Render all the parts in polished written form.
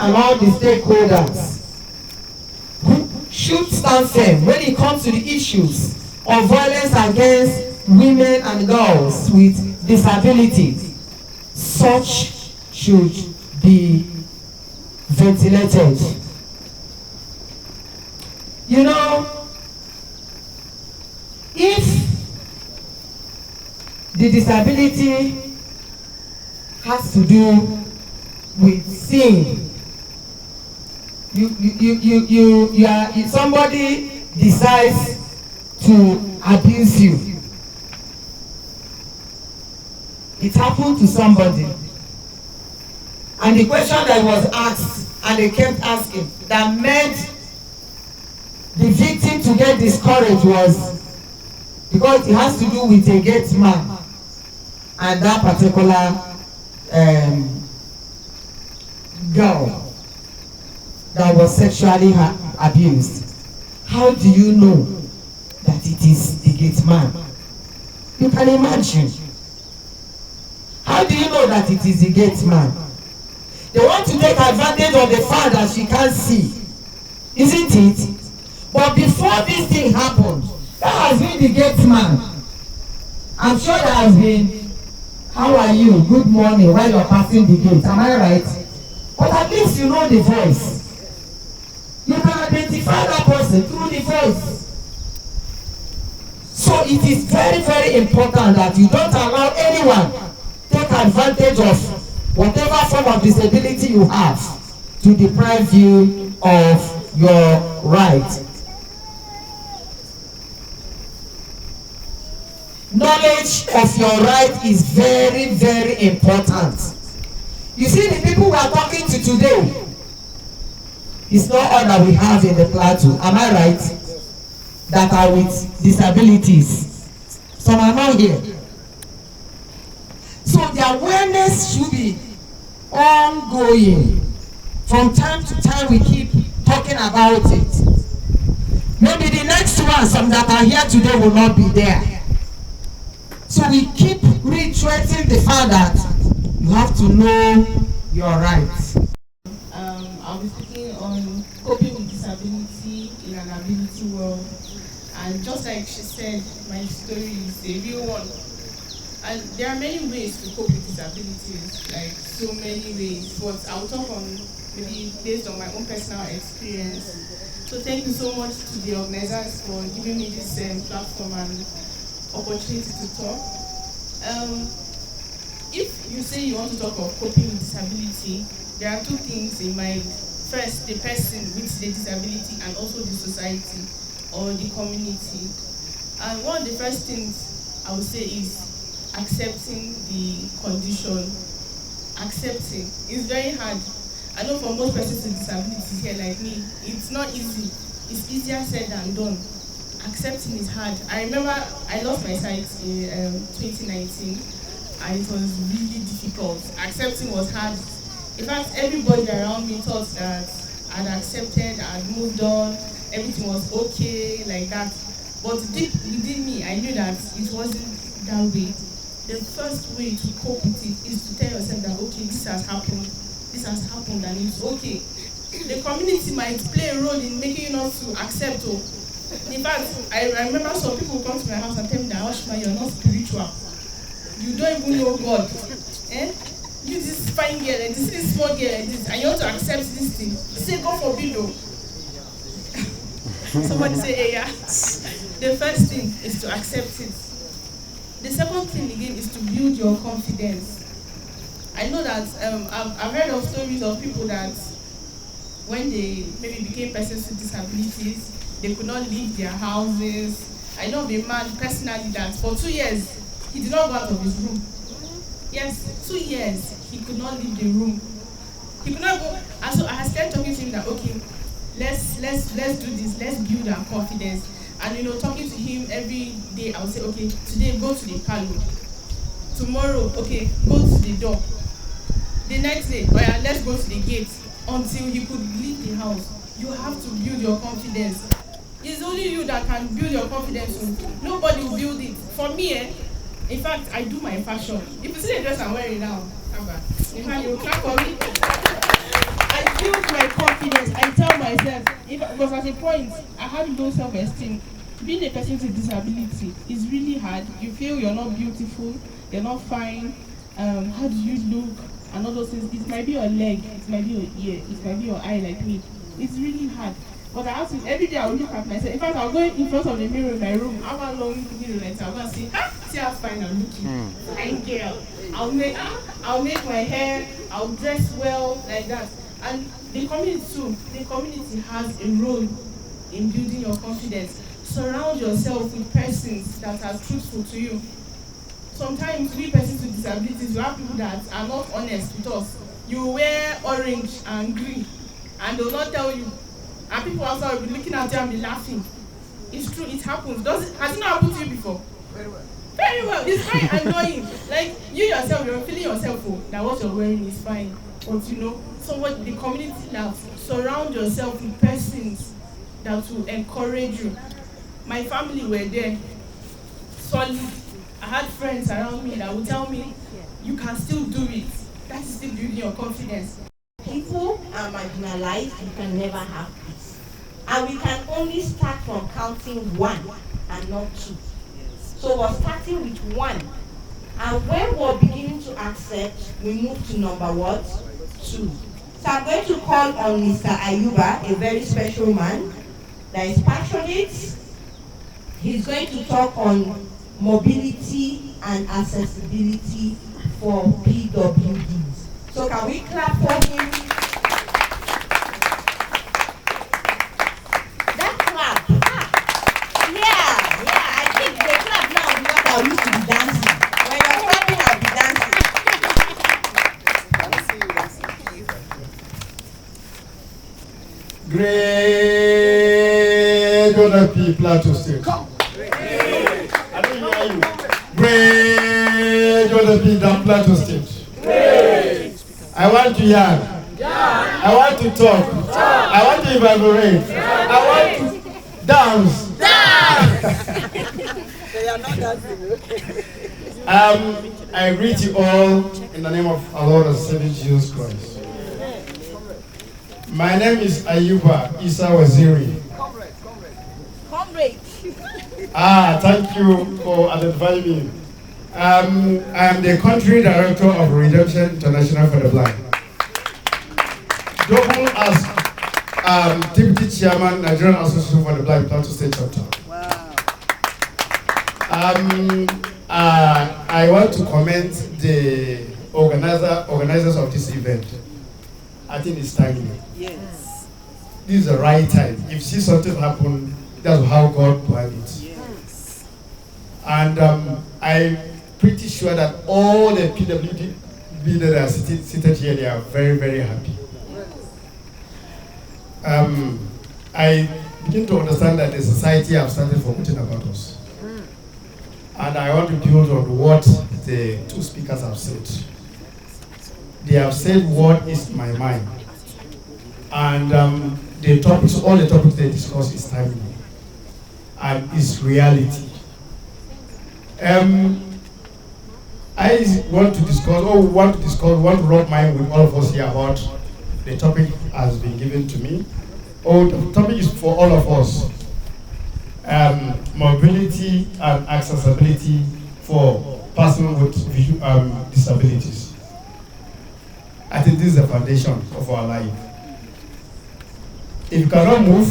and all the stakeholders should stand firm when it comes to the issues of violence against women and girls with disabilities. Such should be ventilated. You know, if the disability has to do with sin, somebody decides to abuse you. It happened to somebody, and the question that was asked, and they kept asking, that made the victim to get discouraged was because it has to do with a gate man and that particular girl that was sexually abused. How do you know that it is the gate man? You can imagine. How do you know that it is the gate man? They want to take advantage of the fact that she can't see, isn't it? But before this thing happened, that has been the gate man. I'm sure there has been, how are you, good morning, while you're passing the gate, am I right? But at least you know the voice. You can identify that person through the voice. So it is very, very important that you don't allow anyone take advantage of whatever form of disability you have to deprive you of your right. Knowledge of your right is very, very important. You see, the people we are talking to today, it's not all that we have in the plateau, am I right? That are with disabilities. Some are not here. So the awareness should be ongoing. From time to time we keep talking about it. Maybe the next one, some that are here today will not be there. So we keep reiterating the fact that you have to know your rights. I'll be speaking on coping with disability in an ability world. And just like she said, my story is a real one. And there are many ways to cope with disabilities, like so many ways. But I'll talk on maybe based on my own personal experience. So thank you so much to the organizers for giving me this platform and opportunity to talk. If you say you want to talk of coping with disability, there are two things in mind. First, the person with the disability, and also the society or the community. And one of the first things I would say is accepting the condition. Accepting is very hard. I know for most persons with disabilities here like me, it's not easy. It's easier said than done. Accepting is hard. I remember I lost my sight in 2019, and it was really difficult. Accepting was hard. In fact, everybody around me thought that I'd accepted, I'd moved on, everything was okay, like that. But deep within me, I knew that it wasn't that way. The first way to cope with it is to tell yourself that, okay, this has happened, and it's okay. The community might play a role in making you not to accept. In fact, I remember some people come to my house and tell me that, Oshma, you're not spiritual. You don't even know God. You this fine girl and this small girl and this, and you want to accept this thing. Say, God forbid, though. Somebody say, hey, yeah. The first thing is to accept it. The second thing again is to build your confidence. I know that I've heard of stories of people that when they maybe became persons with disabilities, they could not leave their houses. I know of a man personally that for 2 years, he did not go out of his room. Yes, 2 years, he could not leave the room. He could not go. And so I started talking to him that, okay, let's do this, let's build our confidence. And talking to him every day, I would say, okay, today go to the parlor. Tomorrow, okay, go to the door. The next day, oh yeah, let's go to the gate until he could leave the house. You have to build your confidence. It's only you that can build your confidence. Nobody will build it. For me, in fact, I do my fashion. If you see the dress I'm wearing now, in fact, you will clap for me. I build my confidence. I tell myself, because at a point I had low self-esteem. Being a person with disability is really hard. You feel you're not beautiful, you're not fine. How do you look? And all those things. It might be your leg, it might be your ear, it might be your eye like me. It's really hard. But I have to, every day I will look at myself. In fact, I'll go in front of the mirror in my room, have a long mirror and I'll go and see how fine I'm looking. Fine girl. I'll make my hair, I'll dress well like that. And the community too, the community has a role in building your confidence. Surround yourself with persons that are truthful to you. Sometimes we persons with disabilities, we have people that are not honest with us. You wear orange and green and they'll not tell you. And people outside will be looking at you and be laughing. It's true, it happens. Has it not happened to you before? Very well. Very well. It's very annoying. Like you yourself, you're feeling yourself that what you're wearing is fine. But you know, so what the community loves, surround yourself with persons that will encourage you. My family were there, solid. I had friends around me that would tell me, you can still do it. That is still building your confidence. People are marginalized, you can never have peace. And we can only start from counting one and not two. So we're starting with one. And when we're beginning to accept, we move to number what? Two. So I'm going to call on Mr. Ayuba, a very special man that is passionate. He's going to talk on mobility and accessibility for PWDs. So can we clap for him? That clap. Yeah, I think the clap now is what I used to be dancing. When you're clapping, I'll be dancing. Great honor people Plateau State. Great honor people Plateau State. I want to yarn. I want to talk. I want to evaluate. I want to dance. They are not dancing. I greet you all in the name of our Lord and Savior Jesus Christ. My name is Ayuba Isa Waziri. Comrade. Thank you for identifying me. I am the country director of Redemption International for the Blind. Double as deputy chairman, Nigerian Association for the Blind, Plateau State Chapter. Wow. I want to commend the organizers of this event. I think it's timely. Yes. This is the right time. If you see something happen, that's how God planned it. Yes. And I'm pretty sure that all the PWD that are seated here, they are very, very happy. I begin to understand that the society have started forgetting about us. And I want to build on what the two speakers have said. They have said what is my mind. And the topics, all the topics they discuss is timely. And is reality. I want to rub mind with all of us here about the topic has been given to me. The topic is for all of us. Mobility and accessibility for persons with disabilities. I think this is the foundation of our life. If you cannot move,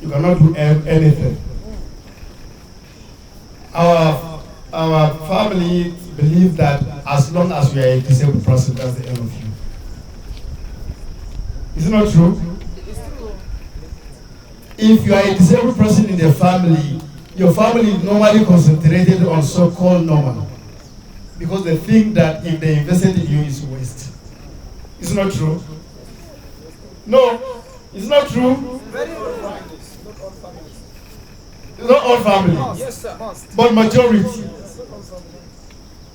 you cannot do anything. Our family believe that as long as we are a disabled person, that's the end of you. Is it not true? If you are a disabled person in the family, your family is normally concentrated on so-called normal. Because they think that if they invested in you, it's waste. Is it not true? No, it's not true. It's not all families. Yes, sir. But majority.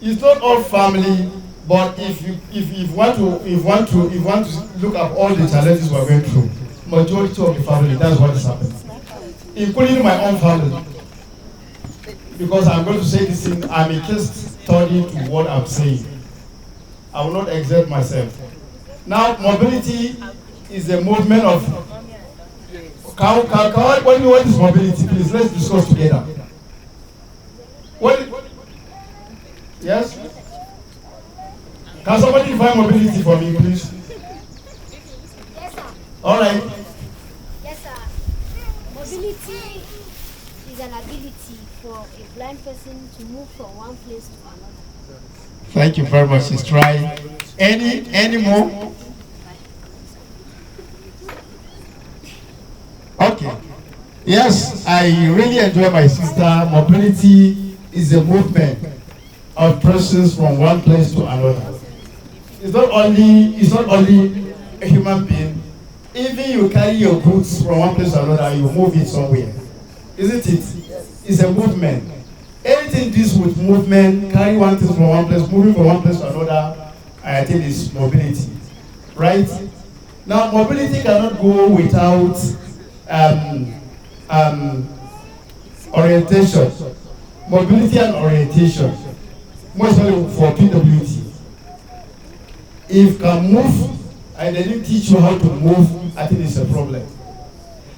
It's not all family, but if you want to look at all the challenges we're going through, majority of the family, that's what is happening. Including my own family. Because I'm going to say this thing, I'm a case study to what I'm saying. I will not exert myself. Now, mobility is a movement of. What is mobility? Please, let's discuss together. What? Yes? Can somebody define mobility for me, please? Yes, sir. All right. Yes, sir. Mobility is an ability for a blind person to move from one place to another. Thank you very much. Let's try. Any more? Okay. Yes, I really enjoy my sister. Mobility is a movement of persons from one place to another. It's not only a human being. Even you carry your goods from one place to another, you move it somewhere. Isn't it? It's a movement. Anything this with movement, carry one thing from one place, moving from one place to another, I think is mobility. Right? Now, mobility cannot go without orientation. Mobility and orientation. Mostly for PWT. If you can move and they didn't teach you how to move, I think it's a problem.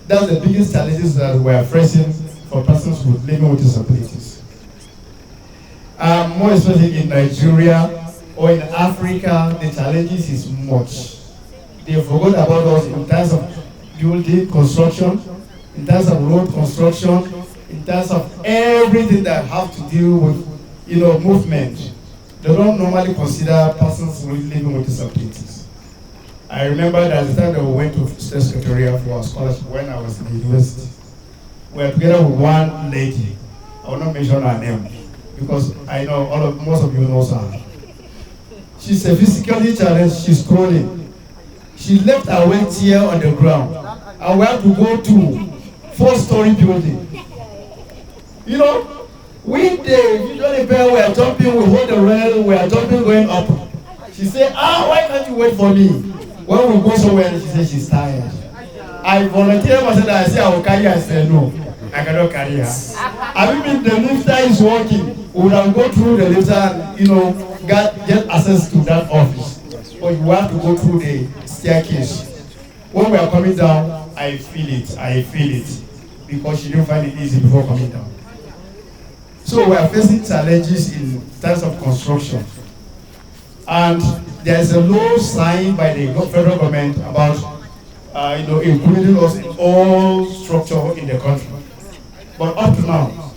That's the biggest challenges that we are facing for persons living with disabilities. More especially in Nigeria or in Africa, the challenges is much. They forgot about us in terms of building construction, in terms of road construction, in terms of everything that have to do with, movement. They don't normally consider persons living with disabilities. I remember that the time that we went to State Secretariat for our scholarship when I was in the university, we were together with one lady. I will not mention her name because I know most of you know her. She's a physically challenged, she's crawling. She left her wheelchair on the ground and we have to go to 4-story building. We the usually we are jumping, we hold the rail, we are jumping going up. She said, why can't you wait for me? When we go somewhere, she said she's tired. I volunteered myself that I said I will carry her. I said no, I cannot carry her. I mean, the lifter is working. We would have go through the lifter and get access to that office. But you have to go through the staircase. When we are coming down, I feel it. Because she didn't find it easy before coming down. So we are facing challenges in terms of construction. And there is a law signed by the federal government about including us in all structure in the country. But up to now,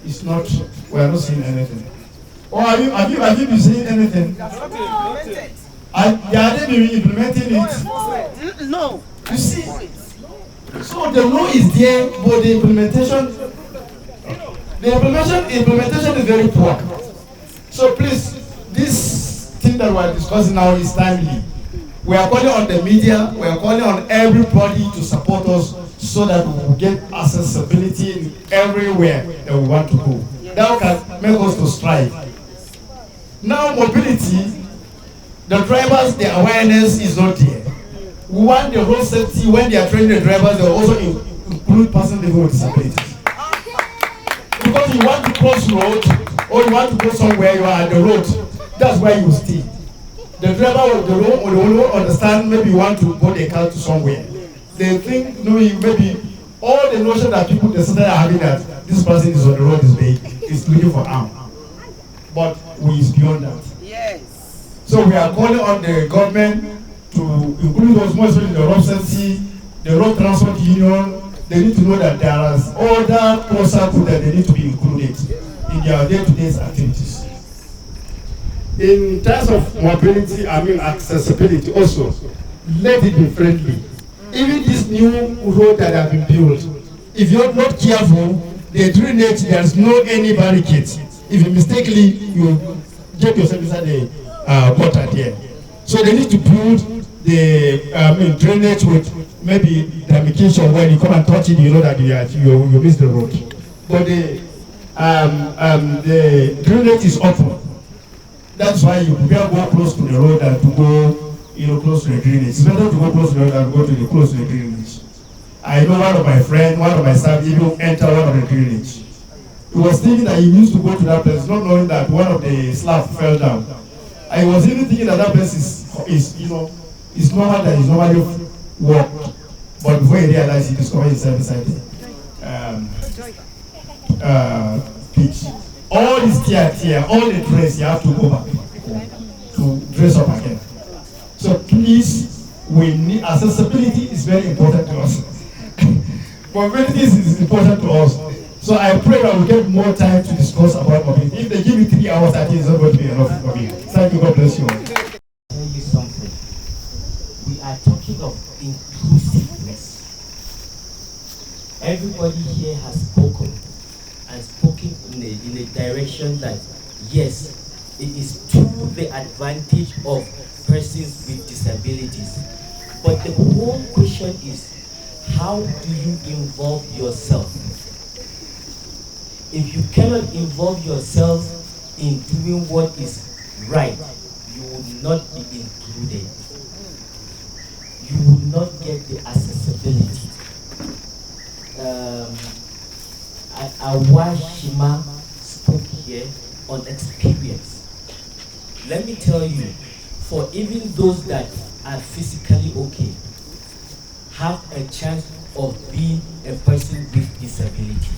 it's not, we are not seeing anything. Or have you been seeing anything? Are they been implementing it? No. You see? So the law is there, but the implementation is very poor. So please, this thing that we are discussing now is timely. We are calling on the media, we are calling on everybody to support us so that we will get accessibility in everywhere that we want to go. That can make us to strive. Now mobility, the drivers, the awareness is not there. We want the road safety, when they are training the drivers, they also include persons living with disabilities. Because you want to cross road or you want to go somewhere, you are at the road, that's where you stay. The driver of the road will understand, maybe you want to board a car to somewhere. They think maybe all the notion that people are having that this person is on the road is looking for arm. But we is beyond that. Yes. So we are calling on the government to include us, more especially the road safety, the road transport union. They need to know that there are other concepts that they need to be included in their day-to-day activities. In terms of mobility, accessibility also, let it be friendly. Even this new road that have been built, if you're not careful, the drainage, there's no any barricades. If you mistakenly, you get yourself inside the water there. So they need to build the drainage with maybe demarcation. When you come and touch it, you know that you miss the road. But the drainage is open. That's why you prefer go close to the road than to go, close to the drainage. It's better to go close to the road than to go close to the drainage. I know one of my friends, one of my staff, even enter one of the drainage. He was thinking that he used to go to that place, not knowing that one of the slabs fell down. I was even thinking that place is is normal that is normally walk, but before you realize, you discover yourself inside pitch. All this tear, all the dress, you have to go back to dress up again. So please, we need accessibility is very important to us. Mobility is important to us. So I pray that we'll get more time to discuss about mobility. If they give me 3 hours, I think it's not going to be enough for me. Thank you, God bless you all. Tell you something. We are talking of inclusiveness. Everybody here has spoken and spoken in a direction that yes, it is to the advantage of persons with disabilities. But the whole question is, how do you involve yourself? If you cannot involve yourself in doing what is right, you will not be included. You will not get the accessibility. Awashima spoke here on experience. Let me tell you, for even those that are physically okay, have a chance of being a person with disability,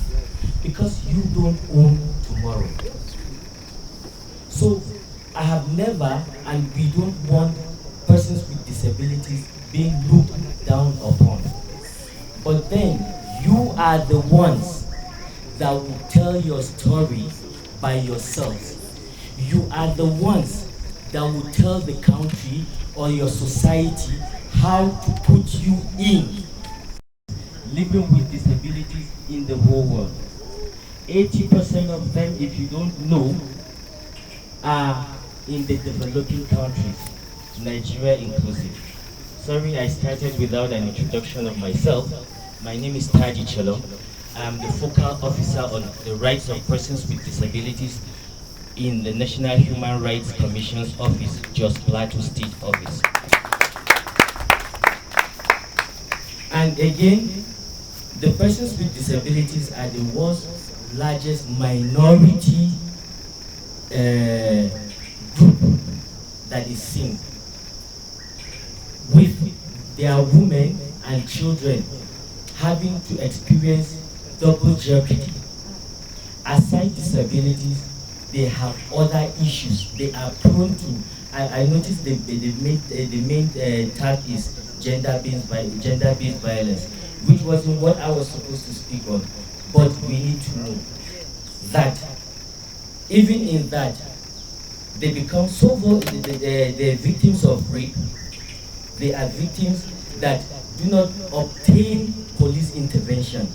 because you don't own tomorrow. So I have never, and we don't want persons with disabilities being looked down upon. But then you are the ones that will tell your story by yourselves. You are the ones that will tell the country or your society how to put you in living with disabilities in the whole world. 80% of them, if you don't know, are in the developing countries, Nigeria inclusive. Sorry, I started without an introduction of myself. My name is Taji Chelom. I'm the focal officer on the rights of persons with disabilities in the National Human Rights Commission's office, Jos Plateau State Office. And again, the persons with disabilities are the world's largest minority group that is seen, with their women and children having to experience double jeopardy. Aside disabilities, they have other issues. They are prone to, I noticed the main tag is gender-based violence, which wasn't what I was supposed to speak on. But we need to know that even in that, they become so they're victims of rape. They are victims that do not obtain police intervention.